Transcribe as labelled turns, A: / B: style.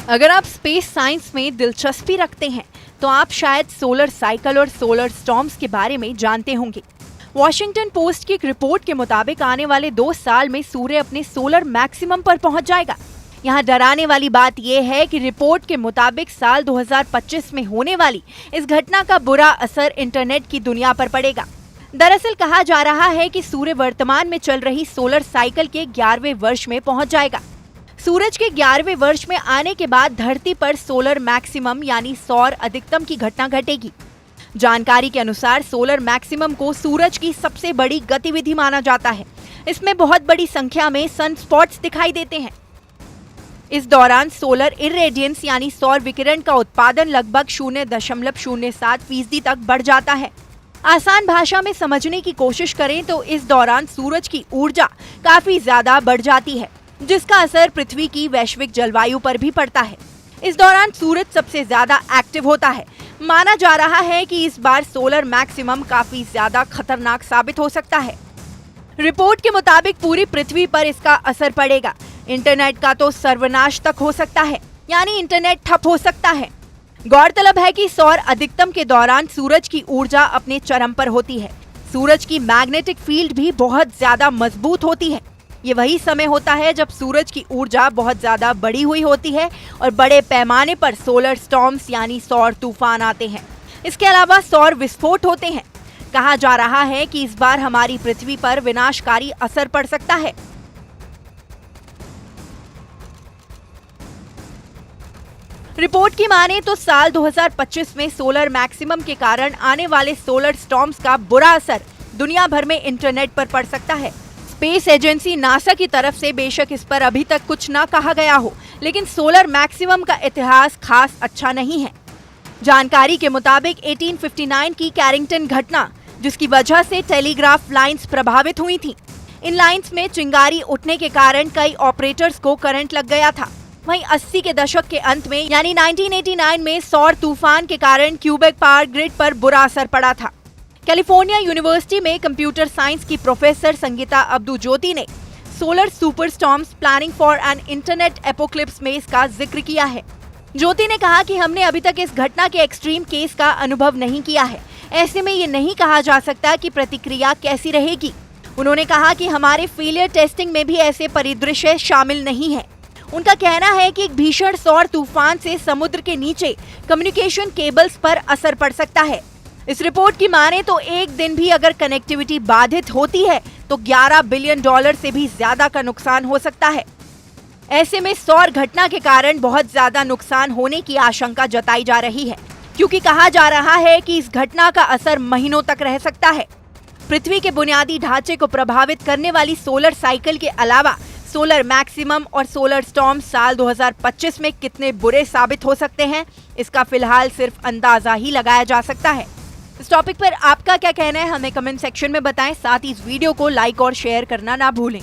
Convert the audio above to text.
A: अगर आप space science में दिलचस्पी रखते हैं तो आप शायद सोलर साइकिल और सोलर स्टॉर्म्स के बारे में जानते होंगे। वॉशिंगटन पोस्ट की एक रिपोर्ट के मुताबिक आने वाले 2 साल में सूर्य अपने सोलर मैक्सिमम पर पहुंच जाएगा। यहाँ डराने वाली बात यह है कि रिपोर्ट के मुताबिक साल 2025 में होने वाली इस घटना का बुरा असर इंटरनेट की दुनिया पर पड़ेगा। दरअसल कहा जा रहा है कि सूर्य वर्तमान में चल रही सोलर साइकिल के 11वें वर्ष में पहुंच जाएगा। सूरज के 11वें वर्ष में आने के बाद धरती पर सोलर मैक्सिमम यानी सौर अधिकतम की घटना घटेगी। जानकारी के अनुसार सोलर मैक्सिमम को सूरज की सबसे बड़ी गतिविधि माना जाता है। इसमें बहुत बड़ी संख्या में सनस्पॉट्स दिखाई देते हैं। इस दौरान सोलर इरेडियंस यानी सौर विकिरण का उत्पादन लगभग 0.07% तक बढ़ जाता है। आसान भाषा में समझने की कोशिश करें तो इस दौरान सूरज की ऊर्जा काफी ज्यादा बढ़ जाती है, जिसका असर पृथ्वी की वैश्विक जलवायु पर भी पड़ता है। इस दौरान सूरज सबसे ज्यादा एक्टिव होता है। माना जा रहा है कि इस बार सोलर मैक्सिमम काफी ज्यादा खतरनाक साबित हो सकता है। रिपोर्ट के मुताबिक पूरी पृथ्वी पर इसका असर पड़ेगा। इंटरनेट का तो सर्वनाश तक हो सकता है, यानी इंटरनेट ठप हो सकता है। गौरतलब है कि सौर अधिकतम के दौरान सूरज की ऊर्जा अपने चरम पर होती है। सूरज की मैग्नेटिक फील्ड भी बहुत ज्यादा मजबूत होती है। ये वही समय होता है जब सूरज की ऊर्जा बहुत ज्यादा बढ़ी हुई होती है और बड़े पैमाने पर सोलर स्टॉर्म्स यानी सौर तूफान आते हैं। इसके अलावा सौर विस्फोट होते हैं। कहा जा रहा है कि इस बार हमारी पृथ्वी पर विनाशकारी असर पड़ सकता है। रिपोर्ट की माने तो साल 2025 में सोलर मैक्सिमम के कारण आने वाले सोलर स्टॉर्म्स का बुरा असर दुनिया भर में इंटरनेट पर पड़ सकता है। स्पेस एजेंसी नासा की तरफ से बेशक इस पर अभी तक कुछ ना कहा गया हो, लेकिन सोलर मैक्सिमम का इतिहास खास अच्छा नहीं है। जानकारी के मुताबिक 1859 की कैरिंगटन घटना, जिसकी वजह से टेलीग्राफ लाइंस प्रभावित हुई थीं। इन लाइंस में चिंगारी उठने के कारण कई ऑपरेटर्स को करंट लग गया था। वहीं 80 के दशक के अंत में यानी 1989 में सौर तूफान के कारण क्यूबेक पावर ग्रिड पर बुरा असर पड़ा था। कैलिफोर्निया यूनिवर्सिटी में कंप्यूटर साइंस की प्रोफेसर संगीता अब्दू ज्योति ने solar superstorms planning for an internet apocalypse में इसका जिक्र किया है। ज्योति ने कहा कि हमने अभी तक इस घटना के एक्सट्रीम केस का अनुभव नहीं किया है। ऐसे में ये नहीं कहा जा सकता कि प्रतिक्रिया कैसी रहेगी। उन्होंने कहा कि हमारे फेलियर टेस्टिंग में भी ऐसे परिदृश्य शामिल नहीं है। उनका कहना है कि एक भीषण सौर तूफान से समुद्र के नीचे कम्युनिकेशन केबल्स पर असर पड़ सकता है। इस रिपोर्ट की माने तो एक दिन भी अगर कनेक्टिविटी बाधित होती है तो $11 बिलियन से भी ज्यादा का नुकसान हो सकता है। ऐसे में सौर घटना के कारण बहुत ज्यादा नुकसान होने की आशंका जताई जा रही है, क्योंकि कहा जा रहा है कि इस घटना का असर महीनों तक रह सकता है। पृथ्वी के बुनियादी ढांचे को प्रभावित करने वाली सोलर साइकिल के अलावा सोलर मैक्सिमम और सोलर स्टॉर्म साल 2025 में कितने बुरे साबित हो सकते हैं, इसका फिलहाल सिर्फ अंदाजा ही लगाया जा सकता है। इस टॉपिक पर आपका क्या कहना है, हमें कमेंट सेक्शन में बताएं। साथ ही इस वीडियो को लाइक और शेयर करना ना भूलें।